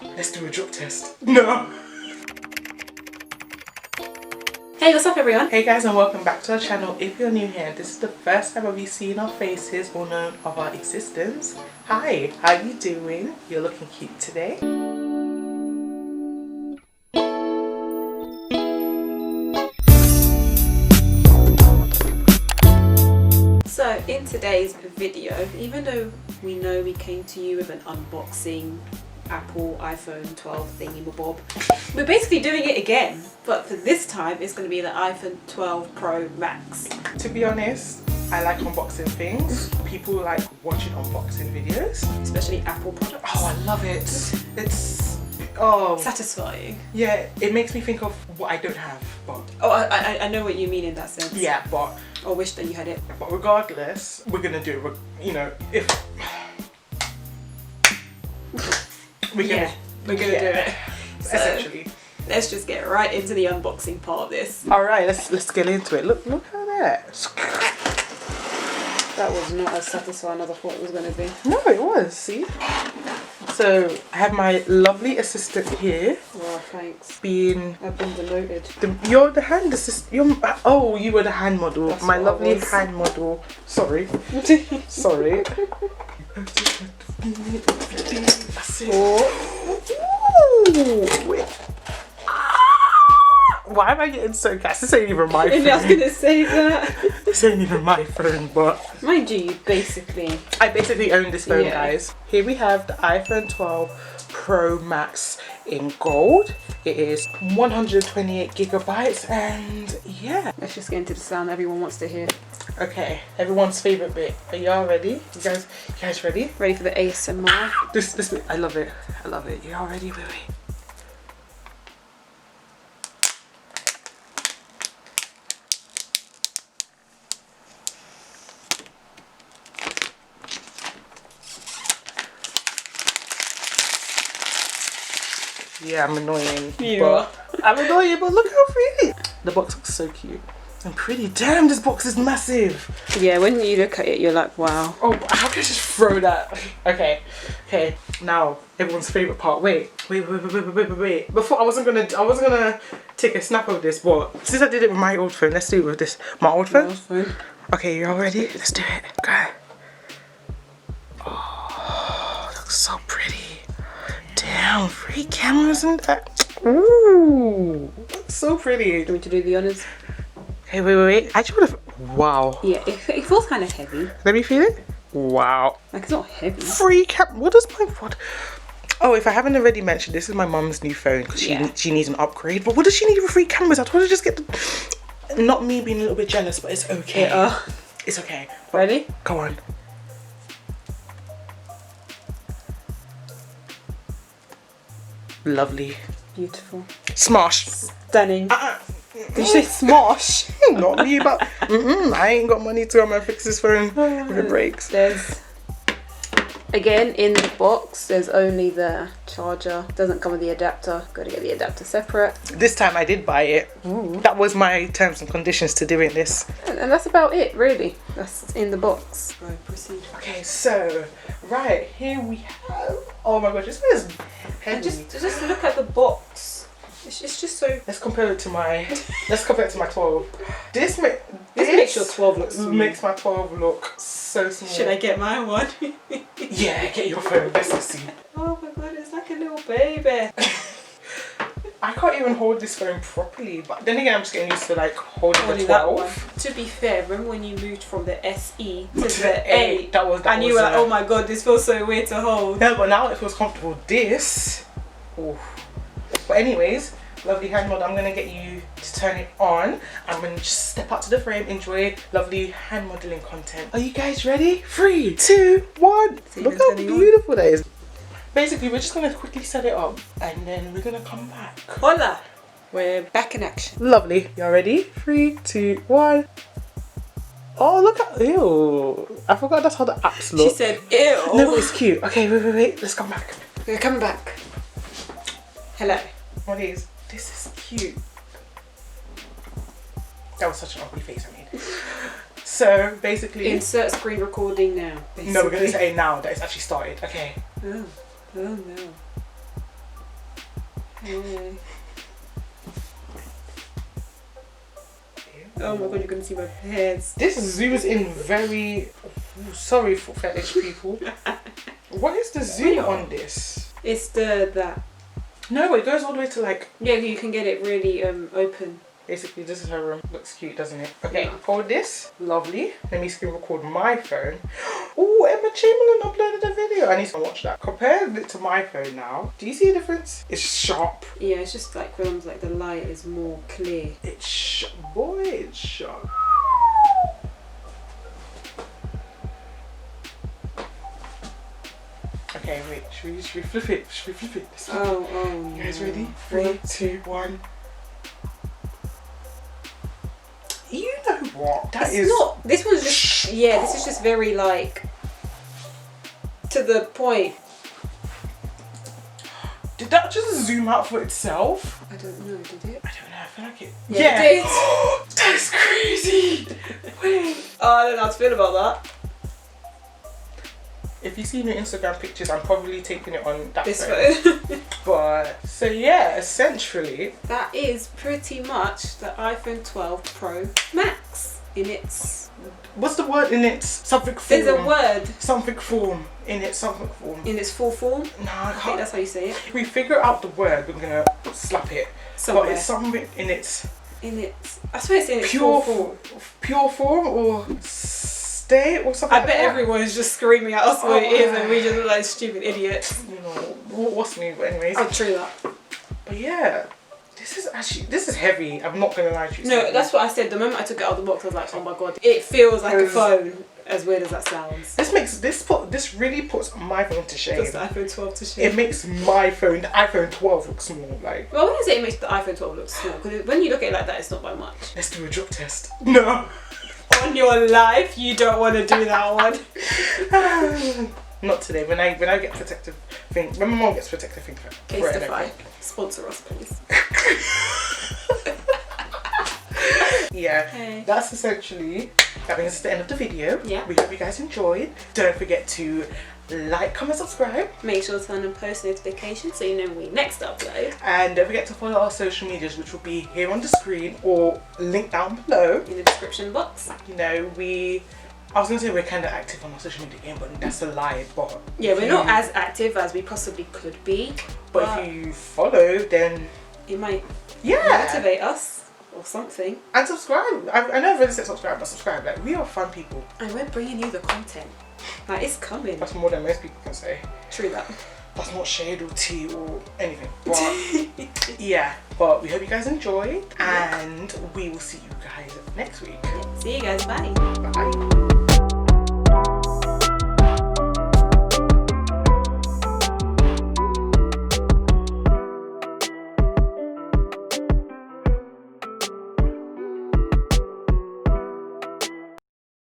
Let's do a drop test. No. Hey, what's up everyone? Hey guys, and welcome back to our channel. If you're new here, this is the first time of you seeing our faces or known of our existence. Hi, how you doing? You're looking cute today. So in today's video, even though we know we came to you with an unboxing Apple iPhone 12 thingy-mabob, we're basically doing it again, but for this time it's going to be the iPhone 12 Pro Max. To be honest, I like unboxing things. People like watching unboxing videos, Especially Apple products. Oh, I love it. It's satisfying. Yeah, it makes me think of what I don't have, but I know what you mean in that sense. yeah, but I wish that you had it. But regardless, we're gonna do it. You know, if we're gonna do it. So, essentially. let's just get right into the unboxing part of this. All right, let's get into it. Look at that. That was not as satisfying as I thought it was going to be. No, it was. See. So I have my lovely assistant here. Oh, thanks. I've been demoted. You're the hand assistant. You were the hand model. That's my what lovely I was. hand model. Sorry. Sorry. Why am I getting so gassed? This ain't even my phone. I was going to say that. This ain't even my phone, but Mind you, I basically own this phone, Yeah. guys. Here we have the iPhone 12 Pro Max in gold. It is 128 gigabytes, and yeah. Let's just get into the sound everyone wants to hear. Okay, everyone's favorite bit. Are y'all ready? You guys ready? Ready for the ASMR? This bit, I love it. I love it. Y'all ready? Wait. Yeah, I'm annoying. I'm annoying, but look how pretty. The box looks so cute and pretty. Damn, this box is massive. Yeah, when you look at it, you're like, wow. Oh, how can I just throw that? Okay. Now, everyone's favorite part. Wait. Before I wasn't gonna take a snap of this, but since I did it with my old phone, let's do it with this. My old phone. Okay, you all ready? Let's do it. Go. Oh, looks so pretty. Damn, 3 cameras and that. Ooh, that's so pretty. Do you want me to do the honours? Okay, wait. I just would have. Wow. Yeah, it feels kind of heavy. Let me feel it. Wow. Like, it's not heavy. 3 What does my what? Oh, if I haven't already mentioned, this is my mum's new phone because she needs an upgrade. But what does she need with 3 cameras? I told her to just get the. Not me being a little bit jealous, but it's okay. It's okay. But Ready? go on. Lovely. Beautiful. Smash. Stunning. Did you say smash? Not me, but I ain't got money to fix this phone if it breaks. There's, again, in the box, there's only the charger. Doesn't come with the adapter. Got to get the adapter separate. This time I did buy it. Ooh. That was my terms and conditions to doing this. And that's about it, really. That's in the box. Right, proceed. Okay, so right here we have. Oh my gosh, this one is heavy. And just look at the box. It's just so. Let's compare it to my 12. This makes your 12 look smooth. Makes my 12 look so small. Should I get my one? Yeah, get your phone. Let's see. Oh my god, it's like a little baby. I can't even hold this phone properly, but then again, I'm just getting used to like holding the 12. That one. To be fair, remember when you moved from the SE to the 8? That was. And you were like, oh my god, this feels so weird to hold. Yeah, but now it feels comfortable. This. Oh. But anyways, lovely hand mod. I'm gonna get you to turn it on. I'm gonna just step out to the frame, enjoy lovely hand modeling content. Are you guys ready? 3, 2, 1. Look how beautiful that is. Basically, we're just gonna quickly set it up and then we're gonna come back. Hola! We're back in action. Lovely. Y'all ready? 3, 2, 1. Oh, look at. Ew. I forgot that's how the apps look. She said, ew. No, but it's cute. Okay, wait. Let's come back. We're coming back. Hello. What is? This is cute. That was such an ugly face I made. So basically, insert screen recording now. Basically. No, we're gonna say now that it's actually started. Okay. Oh no. Yeah. Oh my god, you're gonna see my hairs. This zooms in very. Sorry for fetish people. What is the zoom on this? It's that. No, it goes all the way to like. Yeah, you can get it really open. Basically, this is her room. Looks cute, doesn't it? Okay, Yeah. hold this. Lovely. Let me screen record my phone. Oh, Emma Chamberlain uploaded a video. I need to watch that. Compare it to my phone now. Do you see a difference? It's sharp. Yeah, it's just like films like the light is more clear. It's boy, it's sharp. Okay, wait. Should we flip it? Should we flip it? Oh. You guys ready? 3, 2, 1. You know what? That is not. This was just. Yeah, this is just very like. To the point. Did that just zoom out for itself? I don't know, did it? I don't know. I feel like it. Yeah, it did. That's crazy. Wait. Oh, I don't know how to feel about that. If you see my Instagram pictures, I'm probably taking it on that This phone. phone. But so yeah, essentially That is pretty much the iPhone 12 Pro Max in its. what's the word in its something form? There's a word Something form in its something form. in its full form. No, I I think can't. that's how you say it. If we figure out the word, we're gonna slap it. Somewhere. But it's something in its In its. I swear it's in its pure full form. pure form or state or something. I bet everyone's just screaming at us what it is, and we just look like stupid idiots. You know what's new, but anyways. I'm true that. But yeah, this is heavy. I'm not gonna lie to you. No, that's what I said. The moment I took it out of the box, I was like, oh my god, it feels like a phone. As weird as that sounds. This really puts my phone to shame. Just the iPhone 12 to shame. It makes my phone, the iPhone 12, look small. Like, Well, I wouldn't say it makes the iPhone 12 look small, because when you look at it like that, it's not by much. let's do a drop test. No. On your life, you don't want to do that one. Not today. When I get protective thing, when my mom gets protective thing for it, Casetify. Sponsor us, please. Yeah, Okay. that's essentially. That brings us to the end of the video. Yeah. We hope you guys enjoyed. Don't forget to like, comment, subscribe, Make sure to turn on post notifications so you know when we next upload. and don't forget to follow our social medias, which will be here on the screen or linked down below. In the description box. You know, I was gonna say we're kind of active on our social media game, but that's a lie. But Yeah, if we're you- not as active as we possibly could be. But if you follow, then It might yeah, motivate us or something. and subscribe. I know I've already said subscribe, but subscribe. Like, we are fun people. And we're bringing you the content. Like, it's coming. That's more than most people can say. True that. That's not shade or tea or anything. But yeah, but we hope you guys enjoyed, and we will see you guys next week. See you guys. Bye. Bye.